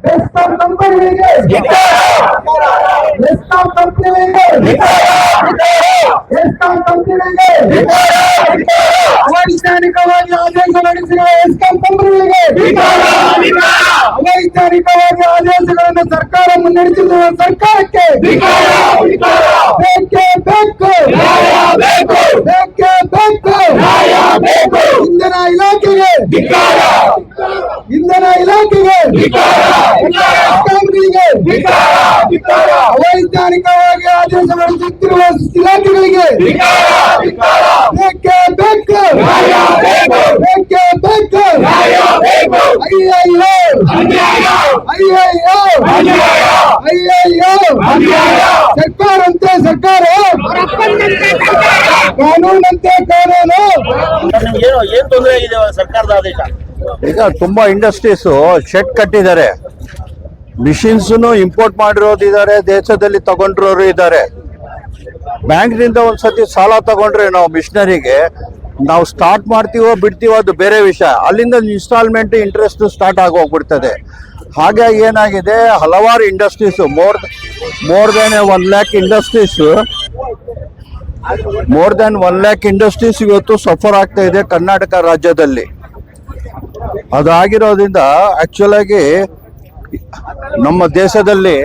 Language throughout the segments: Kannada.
ಬೆಸ್ಕಾಂ ಕಂಪನಿಗಳಿಗೆ ಬೆಸ್ಕಾಂ ಕಂಪನಿಗಳಿಗೆ ಬೆಸ್ಕಾಂ ಕಂಪನಿಗಳಿಗೆ ಅವೈಜ್ಞಾನಿಕವಾಗಿ ಆದೇಶ ನಡೆಸಿರುವ ಬೆಸ್ಕಾಂ ಕಂಪನಿಗಳಿಗೆ ಅವೈಜ್ಞಾನಿಕವಾಗಿ ಆದೇಶಗಳನ್ನು ಸರ್ಕಾರ ಮುನ್ನಡೆಸುತ್ತಿರುವ ಸರ್ಕಾರಕ್ಕೆ ಬೇಕೇ ಬೇಕು ಬೇಕೇ ಬೇಕು ಇಂಧನ ಇಲಾಖೆಗೆ ಇಂಧನ ಇಲಾಖೆಗೆ ಅವೈಜ್ಞಾನಿಕವಾಗಿ ಆದೇಶ ಹೊರಡಿಸುತ್ತಿರುವ ಇಲಾಖೆಗಳಿಗೆ ಬೇಕೇ ಬೇಕು ಬೇಕೇ ಬೇಕು ಅಯ್ಯಯ್ಯೋ ಸರ್ಕಾರಂತೆ ಸರ್ಕಾರ ಕಾನೂನಂತೆ ಕಾನೂನು. ಏನ್ ತೊಂದರೆ ಆಗಿದೆ ಸರ್ಕಾರದ ಆದೇಶ? ಈಗ ತುಂಬಾ ಇಂಡಸ್ಟ್ರೀಸ್ ಶೆಡ್ ಕಟ್ಟಿದ್ದಾರೆ, ಮಿಷಿನ್ಸ್ ಇಂಪೋರ್ಟ್ ಮಾಡಿರೋದಿದ್ದಾರೆ, ದೇಶದಲ್ಲಿ ತಗೊಂಡಿರೋರು ಇದ್ದಾರೆ. ಬ್ಯಾಂಕ್ನಿಂದ ಒಂದ್ಸತಿ ಸಾಲ ತಗೊಂಡ್ರೆ ನಾವು ಮಿಷನರಿಗೆ ನಾವು ಸ್ಟಾರ್ಟ್ ಮಾಡ್ತೀವೋ ಬಿಡ್ತೀವೋ ಅದು ಬೇರೆ ವಿಷಯ, ಅಲ್ಲಿಂದ ಇನ್ಸ್ಟಾಲ್ಮೆಂಟ್ ಇಂಟ್ರೆಸ್ಟ್ ಸ್ಟಾರ್ಟ್ ಆಗೋಗ್ಬಿಡ್ತದೆ. ಹಾಗಾಗಿ ಏನಾಗಿದೆ, ಹಲವಾರು industries more than 1 lakh industries ಇವತ್ತು ಸಫರ್ ಆಗ್ತಾ ಇದೆ ಕರ್ನಾಟಕ ರಾಜ್ಯದಲ್ಲಿ. ಅದಾಗಿರೋದ್ರಿಂದ ಆಕ್ಚುಲ್ ಆಗಿ ನಮ್ಮ ದೇಶದಲ್ಲಿ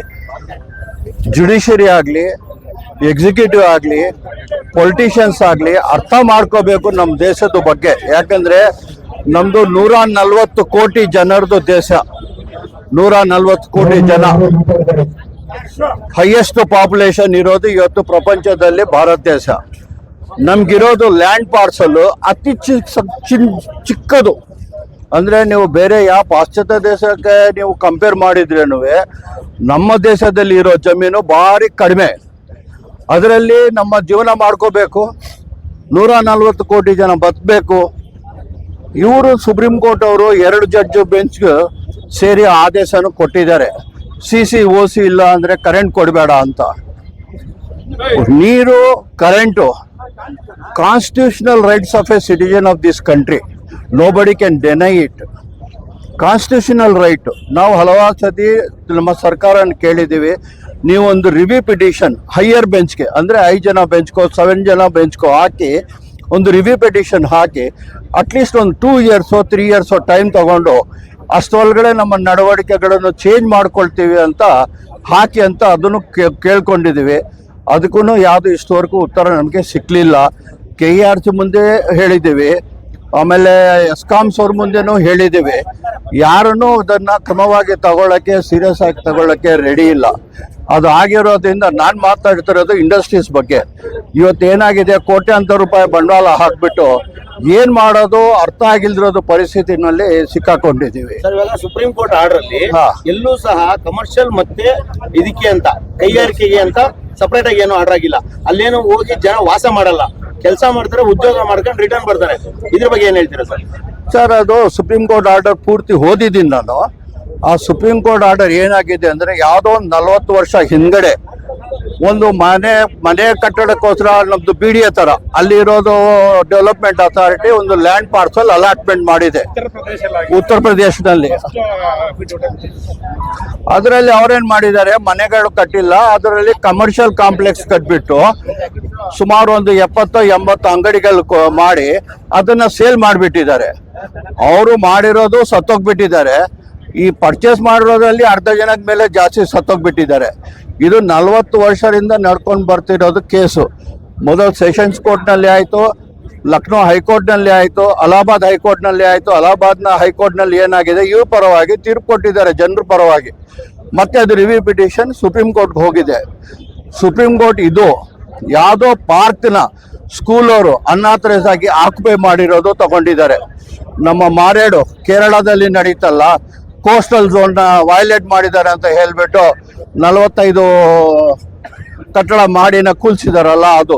ಜುಡಿಷಿಯರಿ ಆಗಲಿ, ಎಕ್ಸಿಕ್ಯೂಟಿವ್ ಆಗಲಿ, ಪೊಲಿಟಿಷಿಯನ್ಸ್ ಆಗಲಿ ಅರ್ಥ ಮಾಡ್ಕೋಬೇಕು ನಮ್ಮ ದೇಶದ ಬಗ್ಗೆ. ಯಾಕಂದ್ರೆ ನಮ್ದು 140 ಕೋಟಿ ಜನರದು ದೇಶ, 140 ಕೋಟಿ ಜನ, ಹೈಯೆಸ್ಟ್ ಪಾಪ್ಯುಲೇಷನ್ ಇರೋದು ಇವತ್ತು ಪ್ರಪಂಚದಲ್ಲಿ ಭಾರತ ದೇಶ. ನಮ್ಗಿರೋದು ಲ್ಯಾಂಡ್ ಪಾರ್ಸಲ್ ಅತಿ ಚಿಕ್ಕದು. ಅಂದ್ರೆ ನೀವು ಬೇರೆ ಯಾವ ಪಾಶ್ಚಾತ್ಯ ದೇಶಕ್ಕೆ ನೀವು ಕಂಪೇರ್ ಮಾಡಿದ್ರೇನು ನಮ್ಮ ದೇಶದಲ್ಲಿ ಇರೋ ಜಮೀನು ಭಾರಿ ಕಡಿಮೆ. ಅದರಲ್ಲಿ ನಮ್ಮ ಜೀವನ ಮಾಡ್ಕೋಬೇಕು, 140 ಕೋಟಿ ಜನ ಬದುಕಬೇಕು. ಇವರು ಸುಪ್ರೀಂ ಕೋರ್ಟ್ ಅವರು 2 ಜಡ್ಜ್ ಬೆಂಚ್ ಸೇರಿ ಆದೇಶನ ಕೊಟ್ಟಿದ್ದಾರೆ, CC/OC ಇಲ್ಲ ಅಂದ್ರೆ ಕರೆಂಟ್ ಕೊಡಬೇಡ ಅಂತ. ನೀರು, current constitutional rights of a citizen of this country, nobody can deny it. Constitutional right. ನಾವು ಹಲವಾರು ಸತಿ ನಮ್ಮ ಸರ್ಕಾರನ ಕೇಳಿದ್ದೀವಿ, ನೀವೊಂದು ರಿವ್ಯೂ ಪಿಟಿಷನ್ ಹೈಯರ್ ಬೆಂಚ್ಗೆ ಅಂದರೆ 5 ಜನ ಬೆಂಚ್ಕೋ 7 ಜನ ಬೆಂಚ್ಕೋ ಹಾಕಿ ಒಂದು ರಿವ್ಯೂ ಪಿಟಿಷನ್ ಹಾಕಿ ಅಟ್ಲೀಸ್ಟ್ ಒಂದು 2 years 3 years ಟೈಮ್ ತಗೊಂಡು ಅಷ್ಟೊಳಗಡೆ ನಮ್ಮ ನಡವಳಿಕೆಗಳನ್ನು ಚೇಂಜ್ ಮಾಡ್ಕೊಳ್ತೀವಿ ಅಂತ ಹಾಕಿ ಅಂತ ಅದನ್ನು ಕೇಳ್ಕೊಂಡಿದ್ದೀವಿ. ಅದಕ್ಕೂ ಯಾವುದು ಇಷ್ಟವರೆಗೂ ಉತ್ತರ ನಮಗೆ ಸಿಕ್ಕಲಿಲ್ಲ. KERC ಮುಂದೆ ಹೇಳಿದ್ದೀವಿ, ಆಮೇಲೆ ಎಸ್ಕಾಮ್ಸ್ ಅವ್ರ ಮುಂದೆನೂ ಹೇಳಿದ್ದೀವಿ. ಯಾರನ್ನೂ ಅದನ್ನು ಕ್ರಮವಾಗಿ ತಗೊಳ್ಳೋಕ್ಕೆ, ಸೀರಿಯಸ್ ಆಗಿ ತಗೊಳ್ಳೋಕ್ಕೆ ರೆಡಿ ಇಲ್ಲ. ಅದು ಆಗಿರೋದ್ರಿಂದ ನಾನು ಮಾತಾಡ್ತಿರೋದು ಇಂಡಸ್ಟ್ರೀಸ್ ಬಗ್ಗೆ. ಇವತ್ತೇನಾಗಿದೆ, ಕೋಟ್ಯಾಂತರ ರೂಪಾಯಿ ಬಂಡವಾಳ ಹಾಕ್ಬಿಟ್ಟು ಏನ್ ಮಾಡೋದು ಅರ್ಥ ಆಗಿಲ್ದಿರೋದು ಪರಿಸ್ಥಿತಿನಲ್ಲಿ ಸಿಕ್ಕಾಕೊಂಡಿದ್ದೀವಿ. ಇವಾಗ ಸುಪ್ರೀಂ ಕೋರ್ಟ್ ಆರ್ಡರ್ ಅಲ್ಲಿ ಎಲ್ಲೂ ಸಹ ಕಮರ್ಷಿಯಲ್ ಮತ್ತೆ ಇದಕ್ಕೆ ಅಂತ ಕೈಗಾರಿಕೆಗೆ ಅಂತ ಸಪರೇಟ್ ಆಗಿ ಏನೋ ಆರ್ಡರ್ ಆಗಿಲ್ಲ. ಅಲ್ಲೇನೋ ಹೋಗಿ ಜನ ವಾಸ ಮಾಡಲ್ಲ, ಕೆಲಸ ಮಾಡ್ತಾರೆ, ಉದ್ಯೋಗ ಮಾಡ್ಕೊಂಡು ರಿಟರ್ನ್ ಬರ್ತಾರೆ. ಇದ್ರ ಬಗ್ಗೆ ಏನ್ ಹೇಳ್ತೀರಾ ಸರ್? ಅದು ಸುಪ್ರೀಂ ಕೋರ್ಟ್ ಆರ್ಡರ್ ಪೂರ್ತಿ ಓದಿದ್ದೀನಿ ನಾನು. ಆ ಸುಪ್ರೀಂ ಕೋರ್ಟ್ ಆರ್ಡರ್ ಏನಾಗಿದೆ ಅಂದ್ರೆ, ಯಾವುದೋ ಒಂದು 40 ವರ್ಷ ಹಿಂದ್ಗಡೆ ಒಂದು ಮನೆ ಕಟ್ಟಡಕ್ಕೋಸ್ಕರ ನಮ್ದು BDA ತರ ಅಲ್ಲಿ ಇರೋದು ಡೆವಲಪ್ಮೆಂಟ್ ಅಥಾರಿಟಿ ಒಂದು ಲ್ಯಾಂಡ್ ಪಾರ್ಸಲ್ ಅಲಾಟ್ಮೆಂಟ್ ಮಾಡಿದೆ ಉತ್ತರ ಪ್ರದೇಶದಲ್ಲಿ. ಅದರಲ್ಲಿ ಅವ್ರೇನ್ ಮಾಡಿದ್ದಾರೆ, ಮನೆಗಳು ಕಟ್ಟಿಲ್ಲ, ಅದರಲ್ಲಿ ಕಮರ್ಷಿಯಲ್ ಕಾಂಪ್ಲೆಕ್ಸ್ ಕಟ್ಬಿಟ್ಟು ಸುಮಾರು ಒಂದು 70-80 ಅಂಗಡಿಗಳು ಮಾಡಿ ಅದನ್ನ ಸೇಲ್ ಮಾಡಿಬಿಟ್ಟಿದ್ದಾರೆ. ಅವರು ಮಾಡಿರೋದು ಸತ್ತೋಗ್ಬಿಟ್ಟಿದ್ದಾರೆ. ಈ ಪರ್ಚೇಸ್ ಮಾಡಿರೋದ್ರಲ್ಲಿ 1/2 ಜನದ ಮೇಲೆ ಜಾಸ್ತಿ ಸತ್ತೋಗ್ಬಿಟ್ಟಿದ್ದಾರೆ. ಇದು 40 ವರ್ಷದಿಂದ ನಡ್ಕೊಂಡು ಬರ್ತಿರೋದು ಕೇಸು. ಮೊದಲು ಸೆಷನ್ಸ್ ಕೋರ್ಟ್ನಲ್ಲಿ ಆಯಿತು, ಲಕ್ನೋ ಹೈಕೋರ್ಟ್ನಲ್ಲಿ ಆಯಿತು, ಅಲಹಾಬಾದ್ ಹೈಕೋರ್ಟ್ನಲ್ಲಿ ಆಯಿತು. ಅಲಹಾಬಾದ್ನ ಹೈಕೋರ್ಟ್ನಲ್ಲಿ ಏನಾಗಿದೆ, ಇವ್ರ ಪರವಾಗಿ ತೀರ್ಪು ಕೊಟ್ಟಿದ್ದಾರೆ, ಜನರ ಪರವಾಗಿ. ಮತ್ತೆ ಅದು ರಿವ್ಯೂ ಪಿಟಿಷನ್ ಸುಪ್ರೀಂ ಕೋರ್ಟ್ಗೆ ಹೋಗಿದೆ. ಸುಪ್ರೀಂ ಕೋರ್ಟ್ ಇದು ಯಾವುದೋ ಪಾರ್ಕ್ನ ಸ್ಕೂಲ್ ಅವರು ಅನ್ಆಥರೈಸ್ ಆಗಿ ಆಕ್ಯುಪೈ ಮಾಡಿರೋದು ತಗೊಂಡಿದ್ದಾರೆ. ನಮ್ಮ ಮಾರೇಡು ಕೇರಳದಲ್ಲಿ ನಡೀತಲ್ಲ, ಕೋಸ್ಟಲ್ ಝೋನ್ನ ವೈಲೇಟ್ ಮಾಡಿದ್ದಾರೆ ಅಂತ ಹೇಳ್ಬಿಟ್ಟು 45 ಕಟ್ಟಡ ಮಾಡಿನ ಕೂಲ್ಸಿದಾರಲ್ಲ, ಅದು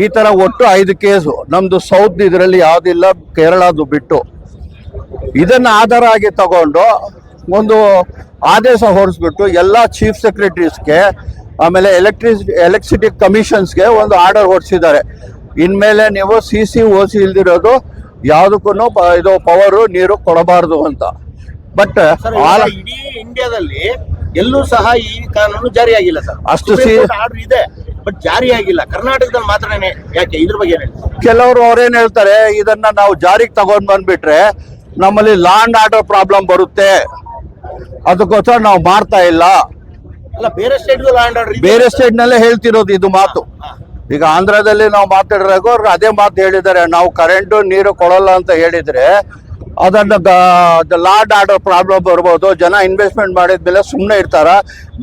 ಈ ತರ ಒಟ್ಟು 5 ಕೇಸು ನಮ್ದು ಸೌತ್ ಇದರಲ್ಲಿ ಯಾವುದಿಲ್ಲ, ಕೇರಳದು ಬಿಟ್ಟು. ಇದನ್ನ ಆಧಾರ ಆಗಿ ತಗೊಂಡು ಒಂದು ಆದೇಶ ಹೊರಡಿಸ್ಬಿಟ್ಟು ಎಲ್ಲ ಚೀಫ್ ಸೆಕ್ರೆಟರೀಸ್ಗೆ, ಆಮೇಲೆ ಎಲೆಕ್ಟ್ರಿಸಿಟಿ ಕಮಿಷನ್ಸ್ಗೆ ಒಂದು ಆರ್ಡರ್ ಹೊರಡಿಸಿದ್ದಾರೆ. ಇನ್ಮೇಲೆ ನೀವು CC/OC ಇಲ್ದಿರೋದು ಯಾವುದಕ್ಕೂ ಇದು ಪವರು ನೀರು ಕೊಡಬಾರ್ದು ಅಂತ. ಬಟ್ ಸರ್ ಇವಾಗ ಇಡೀ ಇಂಡಿಯಾದಲ್ಲಿ ಎಲ್ಲೂ ಸಹ ಈ ಕಾನೂನು ಜಾರಿಯಾಗಿಲ್ಲ ಸರ್. ಅಷ್ಟು ಆರ್ಡರ್ ಇದೆ ಬಟ್ ಜಾರಿಯಾಗಿಲ್ಲ. ಕರ್ನಾಟಕದಲ್ಲಿ ಮಾತ್ರನೇ ಯಾಕೆ? ಇದ್ರ ಬಗ್ಗೆ ಏನ್ ಹೇಳ್ತೀರಾ? ಕೆಲವರು ಅವ್ರೇನ್ ಹೇಳ್ತಾರೆ, ಇದನ್ನ ನಾವು ಜಾರಿಗೆ ತಗೊಂಡ್ ಬಂದ್ಬಿಟ್ರೆ ನಮ್ಮಲ್ಲಿ ಲಾ ಅಂಡ್ ಆರ್ಡರ್ ಪ್ರಾಬ್ಲಮ್ ಬರುತ್ತೆ, ಅದಕ್ಕೋಸ್ಕರ ನಾವು ಮಾಡ್ತಾ ಇಲ್ಲ. ಅಲ್ಲ, ಬೇರೆ ಸ್ಟೇಟ್ಗಳು ಆರ್ಡರ್ ಬೇರೆ ಸ್ಟೇಟ್ ನಲ್ಲೇ ಹೇಳ್ತಿರೋದು ಇದು ಮಾತು. ಈಗ ಆಂಧ್ರದಲ್ಲಿ ನಾವು ಮಾತಾಡಿದಾಗ ಅವ್ರು ಅದೇ ಮಾತು ಹೇಳಿದ್ದಾರೆ, ನಾವು ಕರೆಂಟು ನೀರು ಕೊಡಲ್ಲ ಅಂತ ಹೇಳಿದ್ರೆ ಅದನ್ನ ಲಾ ಅಂಡ್ ಆರ್ಡರ್ ಪ್ರಾಬ್ಲಮ್ ಬರ್ಬೋದು, ಜನ ಇನ್ವೆಸ್ಟ್ಮೆಂಟ್ ಮಾಡಿದ್ಮೇಲೆ ಸುಮ್ಮನೆ ಇರ್ತಾರ,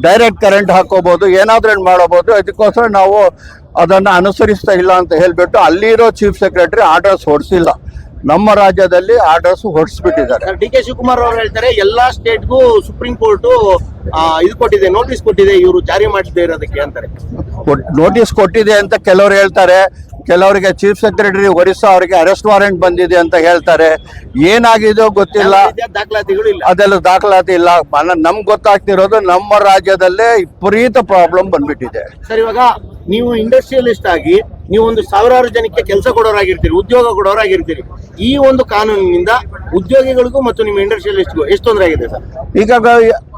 ಡೈರೆಕ್ಟ್ ಕರೆಂಟ್ ಹಾಕೋಬಹುದು, ಏನಾದ್ರೂ ಮಾಡಬಹುದು. ಅದಕ್ಕೋಸ್ಕರ ನಾವು ಅದನ್ನ ಅನುಸರಿಸ್ತಾ ಇಲ್ಲ ಅಂತ ಹೇಳ್ಬಿಟ್ಟು ಅಲ್ಲಿರೋ ಚೀಫ್ ಸೆಕ್ರೆಟರಿ ಆರ್ಡರ್ಸ್ ಹೊಡಿಸಿಲ್ಲ. ನಮ್ಮ ರಾಜ್ಯದಲ್ಲಿ ಆರ್ಡರ್ಸ್ ಹೊಡಿಸ್ಬಿಟ್ಟಿದ್ದಾರೆ. ಡಿ ಕೆ ಶಿವಕುಮಾರ್ ಅವರು ಹೇಳ್ತಾರೆ ಎಲ್ಲಾ ಸ್ಟೇಟ್ಗೂ ಸುಪ್ರೀಂ ಕೋರ್ಟ್ ಇದು ಕೊಟ್ಟಿದೆ, ನೋಟಿಸ್ ಕೊಟ್ಟಿದೆ, ಇವರು ಜಾರಿ ಮಾಡದೇ ಇರೋದಕ್ಕೆ ಅಂತಾರೆ. ನೋಟಿಸ್ ಕೊಟ್ಟಿದೆ ಅಂತ ಕೆಲವರು ಹೇಳ್ತಾರೆ, ಕೆಲವರಿಗೆ ಚೀಫ್ ಸೆಕ್ರೆಟರಿ ಒರಿಸ್ಸಾ ಅವರಿಗೆ ಅರೆಸ್ಟ್ ವಾರೆಂಟ್ ಬಂದಿದೆ ಅಂತ ಹೇಳ್ತಾರೆ. ಏನಾಗಿದೆಯೋ ಗೊತ್ತಿಲ್ಲ, ದಾಖಲಾತಿಗಳು ಇಲ್ಲ, ಅದೆಲ್ಲ ದಾಖಲಾತಿ ಇಲ್ಲ. ನಮ್ಗೆ ಗೊತ್ತಾಗ್ತಿರೋದು ನಮ್ಮ ರಾಜ್ಯದಲ್ಲೇ ವಿಪರೀತ ಪ್ರಾಬ್ಲಮ್ ಬಂದ್ಬಿಟ್ಟಿದೆ. ಸರ್ ಇವಾಗ ನೀವು ಇಂಡಸ್ಟ್ರಿಯಲಿಸ್ಟ್ ಆಗಿ ನೀವು ಒಂದು ಸಾವಿರಾರು ಜನಕ್ಕೆ ಕೆಲಸ ಕೊಡೋರಾಗಿರ್ತೀರಿ, ಉದ್ಯೋಗ ಕೊಡೋರಾಗಿರ್ತೀರಿ. ಈ ಒಂದು ಕಾನೂನಿನಿಂದ ಉದ್ಯೋಗಿಗಳಿಗೂ ಮತ್ತು ನಿಮ್ಮ ಇಂಡಸ್ಟ್ರಿಯಲಿಸ್ಟ್ಗೂ ಎಷ್ಟು ತೊಂದರೆ ಆಗಿದೆ ಸರ್? ಈಗ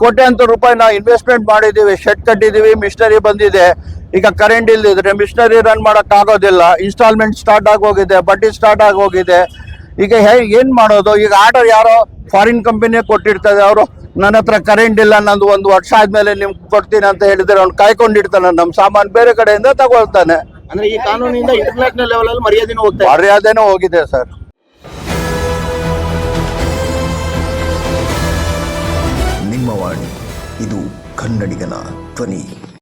ಕೋಟ್ಯಾಂತರ ರೂಪಾಯಿ ನಾವು ಇನ್ವೆಸ್ಟ್ಮೆಂಟ್ ಮಾಡಿದೀವಿ, ಶೆಡ್ ಕಟ್ಟಿದೀವಿ, ಮಿಷನರಿ ಬಂದಿದೆ. ಈಗ ಕರೆಂಟ್ ಇಲ್ದಿದ್ರೆ ಮಿಷನರಿ ರನ್ ಮಾಡಕ್ ಆಗೋದಿಲ್ಲ. ಇನ್ಸ್ಟಾಲ್ಮೆಂಟ್ ಸ್ಟಾರ್ಟ್ ಆಗೋಗಿದೆ, ಬಡ್ಡಿ ಸ್ಟಾರ್ಟ್ ಆಗೋಗಿದೆ. ಈಗ ಏನ್ ಮಾಡೋದು? ಈಗ ಆರ್ಡರ್ ಯಾರೋ ಫಾರಿನ್ ಕಂಪನಿ ಕೊಟ್ಟಿರ್ತದೆ, ಅವರು ನನ್ನ ಹತ್ರ ಕರೆಂಟ್ ಇಲ್ಲ, ನಂದು 1 ವರ್ಷ ಆದ್ಮೇಲೆ ನಿಮ್ಗೆ ಕೊಡ್ತೀನಿ ಅಂತ ಹೇಳಿದ್ರೆ ಅವ್ನು ಕಾಯ್ಕೊಂಡಿರ್ತಾನೆ, ನಮ್ಮ ಸಾಮಾನು ಬೇರೆ ಕಡೆಯಿಂದ ತಗೊಳ್ತಾನೆ. ಅಂದ್ರೆ ಈ ಕಾನೂನಿಂದ ಇಂಟರ್ನ್ಯಾಷನಲ್ ಲೆವೆಲ್ ಅಲ್ಲಿ ಮರ್ಯಾದೆನೂ ಹೋಗಿದೆ ಸರ್. ನಿಮ್ಮ ವಾಣಿ, ಇದು ಕನ್ನಡಿಗನ ಧ್ವನಿ.